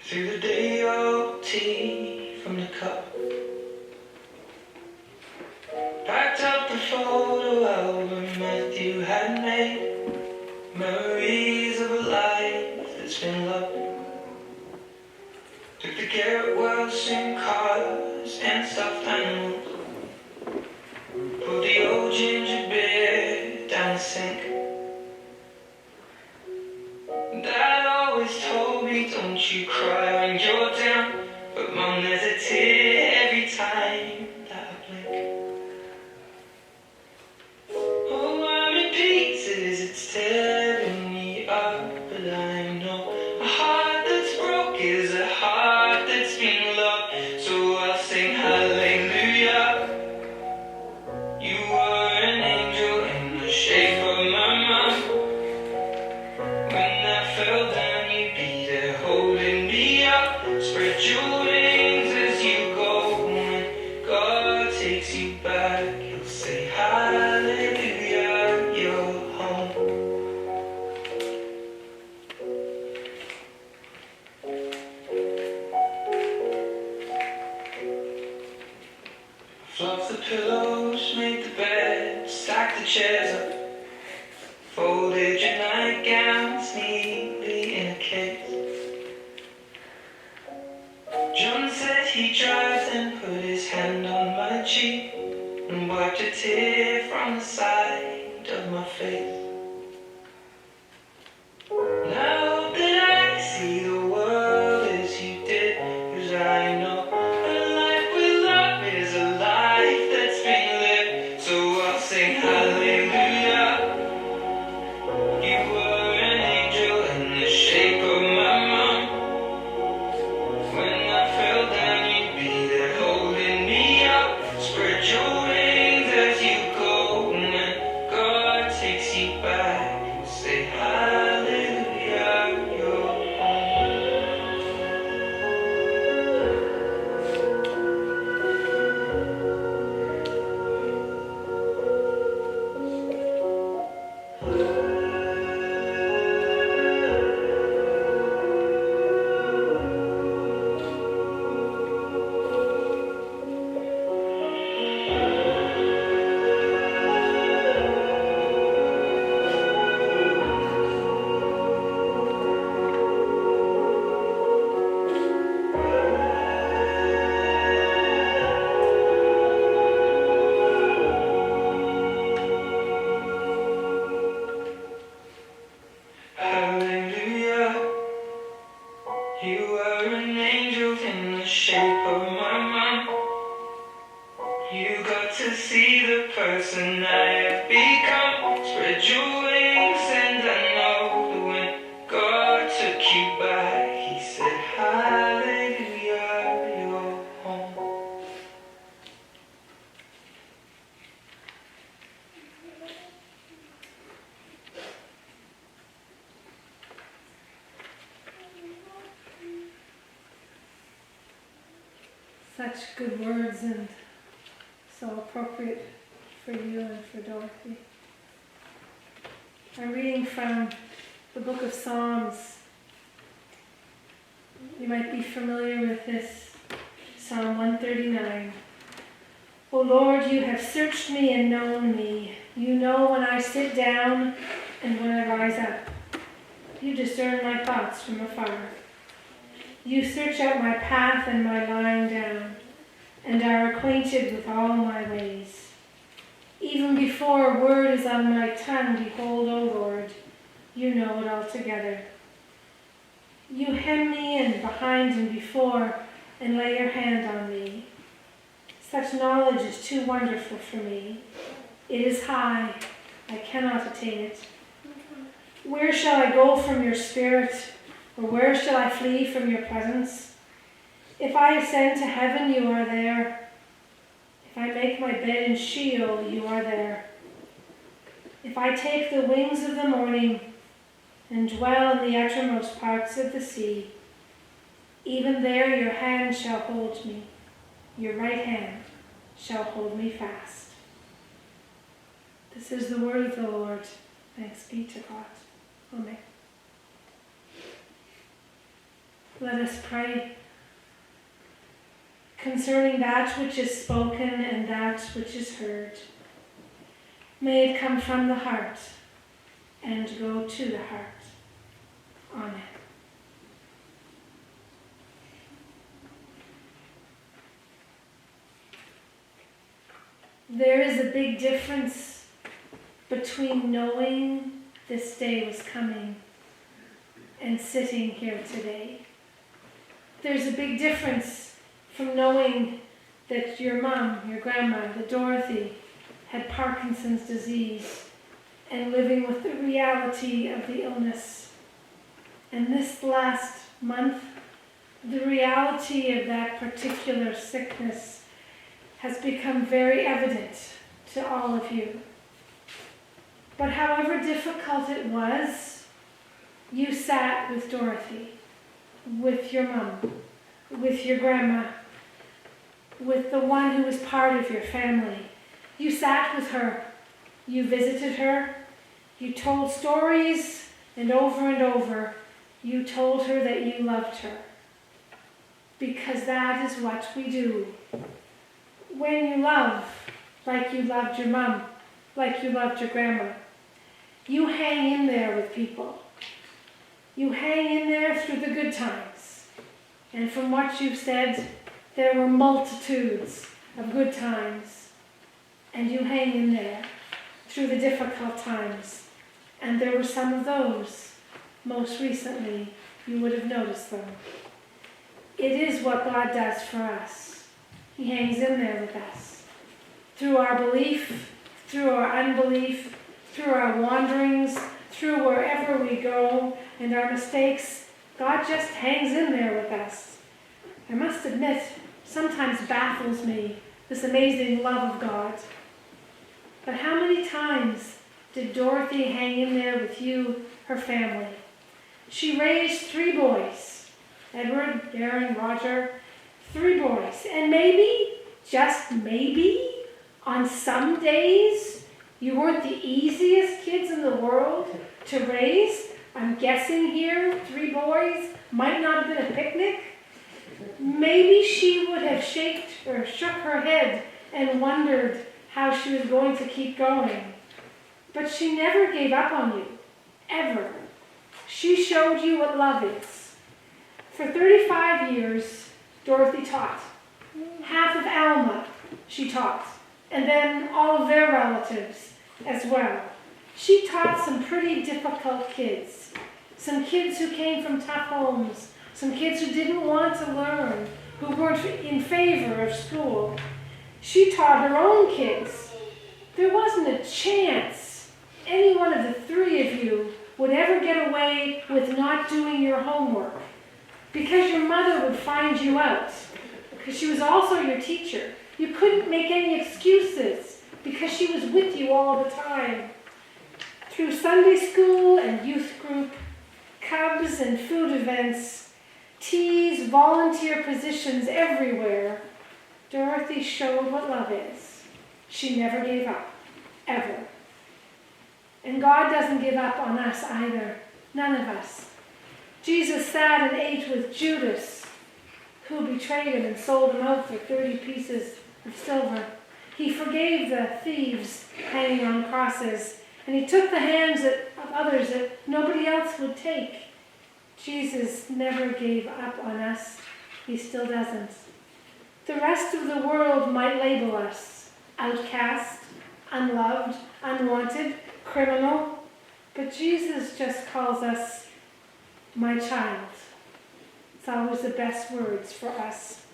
threw the day old tea from the cup, packed up the photo album Matthew had made, memories of a life that's been loved. Took the Garrett Wilson cars and stuffed animals, pulled the old ginger beer down the sink. Dad always told me, don't you cry when you're down, but Mum, there's a tear every time that I blink. Oh, I'm in pieces, it's tearing me up, but I know a heart that's broke is a heart that's been loved, so I'll sing hallelujah. You were an angel in the shape of my mom. When I fell down, you'd be there holding me up. Spread your wings as you go. When God takes you back, you'll say hallelujah, you're home. Fluffed the pillows, made the bed, stacked the chairs up, folded your nightgowns neatly in a case. John said he drives and put his hand on my cheek and wiped a tear from the side of my face. And I hope that I see the world as you did, 'cause I know a life with love is a life that's been lived. So I'll sing hallelujah. You were an angel in the shape of my mom. When I fell down, you'd be there holding me up. Spread your wings as you go. When God takes you back, you'll say hallelujah, you're home. Hallelujah, you were an angel in the shape of my mom. You got to see the person I have become. Spread your wings and I know that when God took you back, he said hallelujah, you're home. Such good words and so appropriate for you and for Dorothy. I'm reading from the book of Psalms. You might be familiar with this Psalm 139. O Lord, you have searched me and known me. You know when I sit down and when I rise up. You discern my thoughts from afar. You search out my path and my lying down, and are acquainted with all my ways. Even before a word is on my tongue, behold, O Lord, you know it altogether. You hem me in behind and before, and lay your hand on me. Such knowledge is too wonderful for me. It is high, I cannot attain it. Where shall I go from your spirit, or where shall I flee from your presence? If I ascend to heaven, you are there. If I make my bed in Sheol, you are there. If I take the wings of the morning and dwell in the uttermost parts of the sea, even there your hand shall hold me, your right hand shall hold me fast. This is the word of the Lord. Thanks be to God. Amen. Let us pray concerning that which is spoken and that which is heard. May it come from the heart and go to the heart. Amen. There is a big difference between knowing this day was coming and sitting here today. There's a big difference from knowing that your mom, your grandma, that Dorothy had Parkinson's disease and living with the reality of the illness. And this last month, the reality of that particular sickness has become very evident to all of you. But however difficult it was, you sat with Dorothy, with your mom, with your grandma, with the one who was part of your family. You sat with her, you visited her, you told stories, and over, you told her that you loved her. Because that is what we do. When you love, like you loved your mom, like you loved your grandma, you hang in there with people. You hang in there through the good times. And from what you've said, there were multitudes of good times. And you hang in there through the difficult times. And there were some of those. Most recently, you would have noticed them. It is what God does for us. He hangs in there with us. Through our belief, through our unbelief, through our wanderings, through wherever we go, and our mistakes, God just hangs in there with us. I must admit, sometimes baffles me, this amazing love of God. But how many times did Dorothy hang in there with you, her family? She raised 3 boys, Edward, Aaron, Roger, 3 boys. And maybe, just maybe, on some days, you weren't the easiest kids in the world to raise. I'm guessing here, 3 boys might not have been a picnic. Maybe she would have shook her head and wondered how she was going to keep going. But she never gave up on you, ever. She showed you what love is. For 35 years, Dorothy taught. Half of Alma she taught, and then all of their relatives as well. She taught some pretty difficult kids. Some kids who came from tough homes. Some kids who didn't want to learn, who weren't in favor of school. She taught her own kids. There wasn't a chance any one of the 3 of you would ever get away with not doing your homework, because your mother would find you out, because she was also your teacher. You couldn't make any excuses because she was with you all the time. Through Sunday school and youth group, cubs and food events, teas, volunteer positions everywhere, Dorothy showed what love is. She never gave up, ever. And God doesn't give up on us either, none of us. Jesus sat and ate with Judas, who betrayed him and sold him out for 30 pieces of silver. He forgave the thieves hanging on crosses, and he took the hands of others that nobody else would take. Jesus never gave up on us. He still doesn't. The rest of the world might label us outcast, unloved, unwanted, criminal, but Jesus just calls us my child. It's always the best words for us,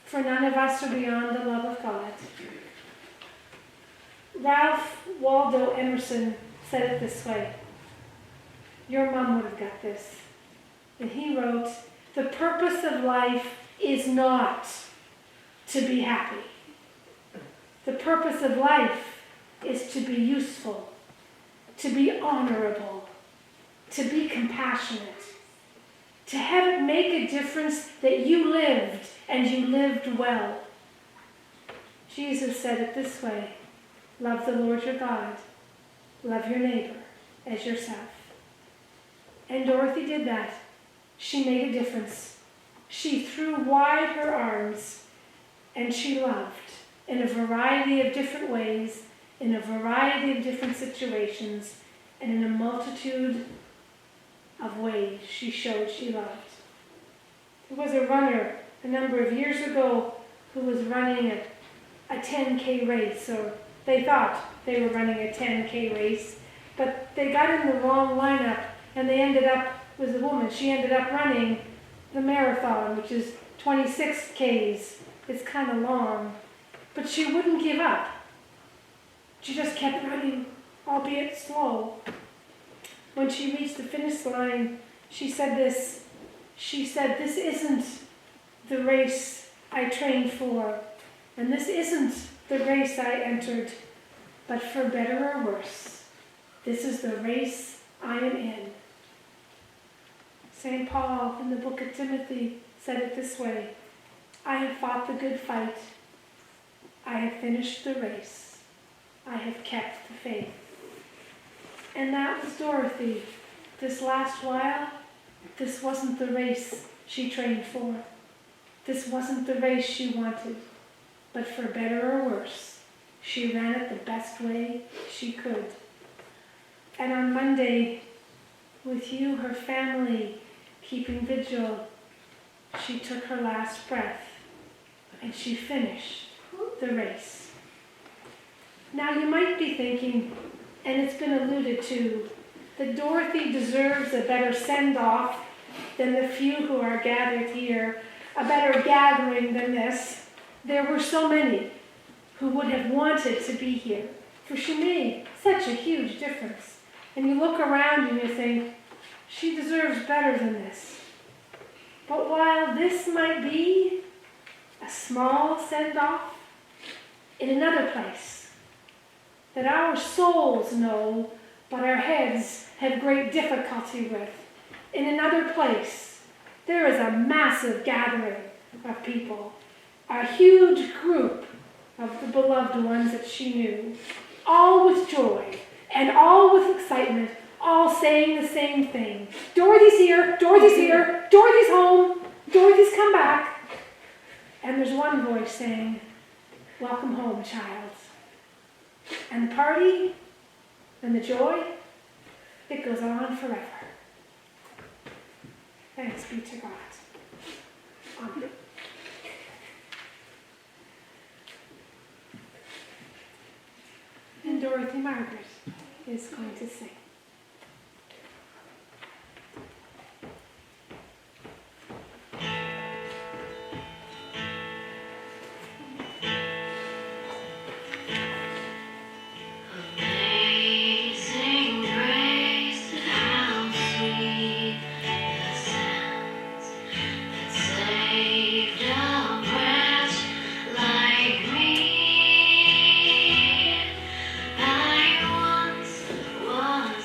for none of us are beyond the love of God. Ralph Waldo Emerson said it this way. Your mom would have got this. And he wrote, the purpose of life is not to be happy. The purpose of life is to be useful, to be honorable, to be compassionate, to have it make a difference that you lived and you lived well. Jesus said it this way, love the Lord your God, love your neighbor as yourself. And Dorothy did that. She made a difference. She threw wide her arms and she loved in a variety of different ways, in a variety of different situations, and in a multitude of ways she showed she loved. There was a runner a number of years ago who was running a 10K race, or they thought they were running a 10K race, but they got in the wrong lineup and they ended up, was a woman, she ended up running the marathon, which is 26 Ks. It's kind of long, but she wouldn't give up. She just kept running, albeit slow. When she reached the finish line, she said this. She said, this isn't the race I trained for, and this isn't the race I entered, but for better or worse, this is the race I am in. St. Paul in the book of Timothy said it this way, I have fought the good fight. I have finished the race. I have kept the faith. And that was Dorothy. This last while, this wasn't the race she trained for. This wasn't the race she wanted. But for better or worse, she ran it the best way she could. And on Monday, with you, her family, keeping vigil, she took her last breath and she finished the race. Now you might be thinking, and it's been alluded to, that Dorothy deserves a better send-off than the few who are gathered here, a better gathering than this. There were so many who would have wanted to be here, for she made such a huge difference. And you look around and you think, she deserves better than this. But while this might be a small send-off, in another place that our souls know but our heads have great difficulty with, in another place there is a massive gathering of people, a huge group of the beloved ones that she knew, all with joy and all with excitement, all saying the same thing. Dorothy's here, Dorothy's here, Dorothy's home, Dorothy's come back. And there's one voice saying, welcome home, child. And the party and the joy, it goes on forever. Thanks be to God. Amen. And Dorothy Margaret is going to sing. I once was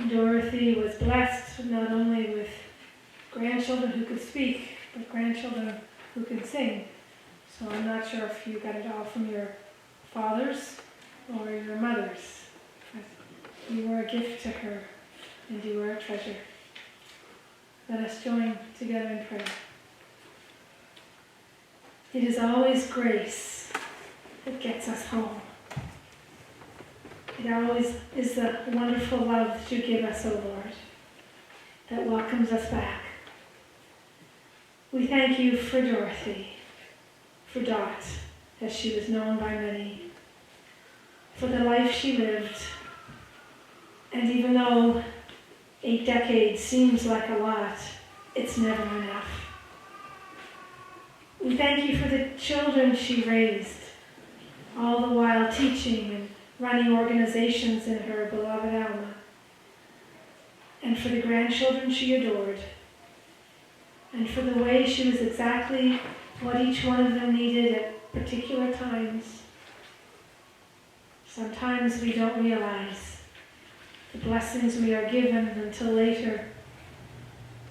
Dorothy was blessed not only with grandchildren who could speak, but grandchildren who could sing. So I'm not sure if you got it all from your fathers or your mothers. But you were a gift to her, and you were a treasure. Let us join together in prayer. It is always grace that gets us home. It always is the wonderful love that you give us, O Lord, that welcomes us back. We thank you for Dorothy, for Dot, as she was known by many, for the life she lived. And even though 8 decades seems like a lot, it's never enough. We thank you for the children she raised, all the while teaching and running organizations in her beloved Alma, and for the grandchildren she adored, and for the way she was exactly what each one of them needed at particular times. Sometimes we don't realize the blessings we are given until later,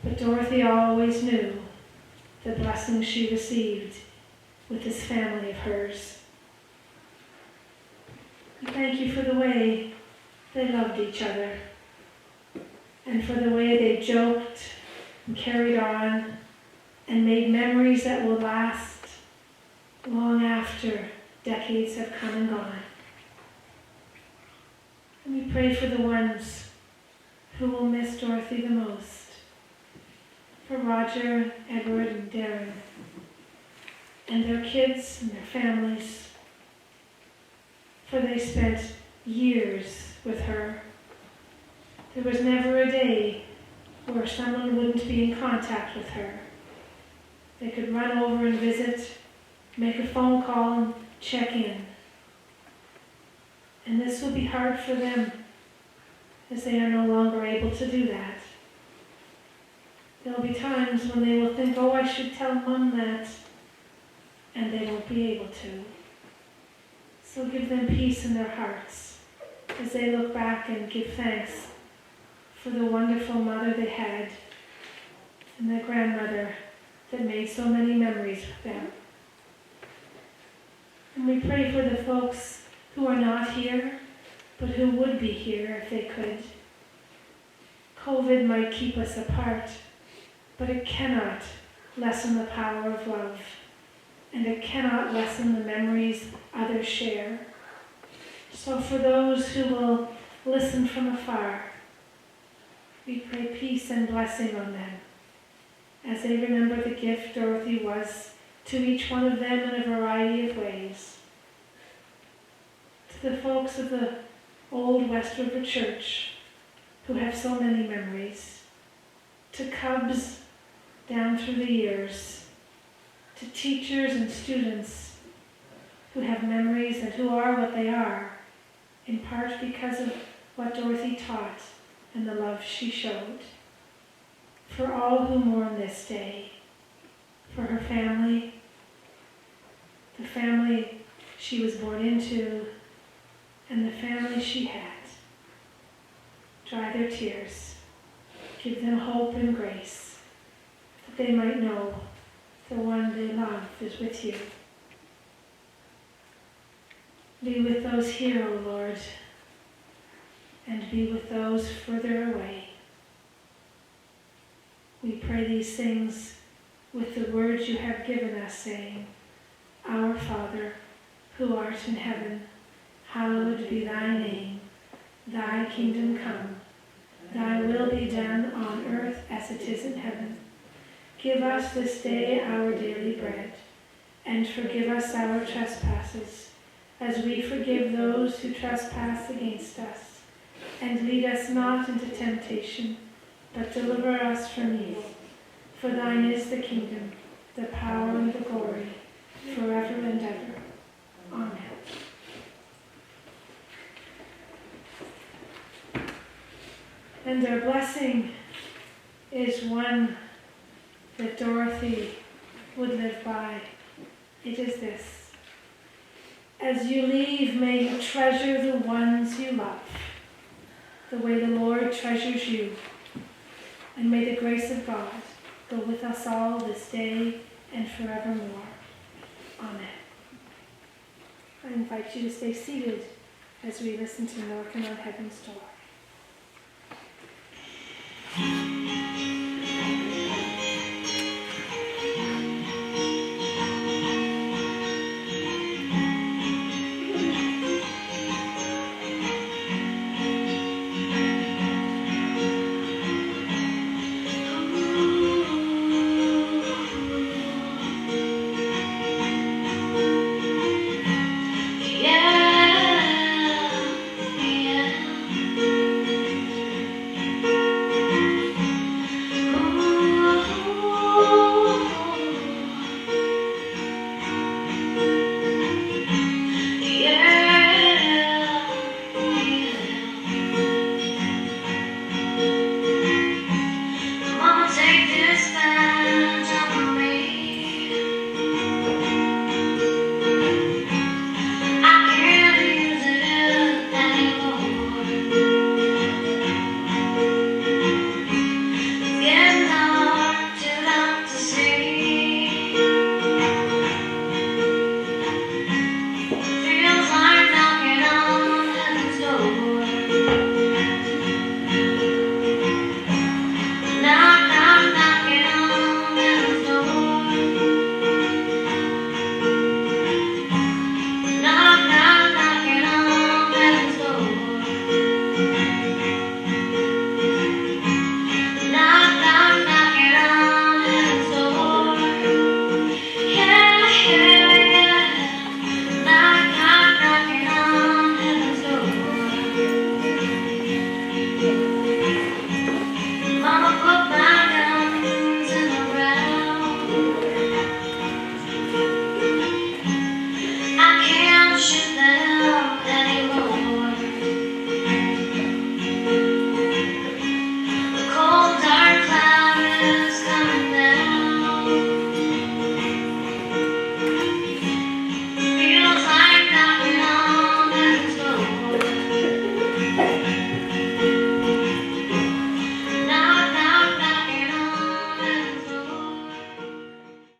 but Dorothy always knew the blessings she received with this family of hers. We thank you for the way they loved each other, and for the way they joked and carried on and made memories that will last long after decades have come and gone. And we pray for the ones who will miss Dorothy the most, for Roger, Edward, and Darren, and their kids and their families, for they spent years with her. There was never a day where someone wouldn't be in contact with her. They could run over and visit, make a phone call and check in. And this will be hard for them, as they are no longer able to do that. There will be times when they will think, oh, I should tell Mom that, and they won't be able to. So give them peace in their hearts as they look back and give thanks for the wonderful mother they had and the grandmother that made so many memories with them. And we pray for the folks who are not here, but who would be here if they could. COVID might keep us apart, but it cannot lessen the power of love, and it cannot lessen the memories others share. So for those who will listen from afar, we pray peace and blessing on them as they remember the gift Dorothy was to each one of them in a variety of ways. To the folks of the old West River Church who have so many memories, to Cubs down through the years, to teachers and students who have memories and who are what they are, in part because of what Dorothy taught and the love she showed. For all who mourn this day, for her family, the family she was born into, and the family she had. Dry their tears, give them hope and grace, that they might know the one they love is with you. Be with those here, O Lord, and be with those further away. We pray these things with the words you have given us, saying, Our Father, who art in heaven, hallowed be thy name. Thy kingdom come. Thy will be done on earth as it is in heaven. Give us this day our daily bread, and forgive us our trespasses, as we forgive those who trespass against us. And lead us not into temptation, but deliver us from evil. For thine is the kingdom, the power, and the glory, forever and ever. Amen. And their blessing is one that Dorothy would live by. It is this: as you leave, may you treasure the ones you love. the way the Lord treasures you. And may the grace of God go with us all this day and forevermore. Amen. I invite you to stay seated as we listen to Knocking on Heaven's Door.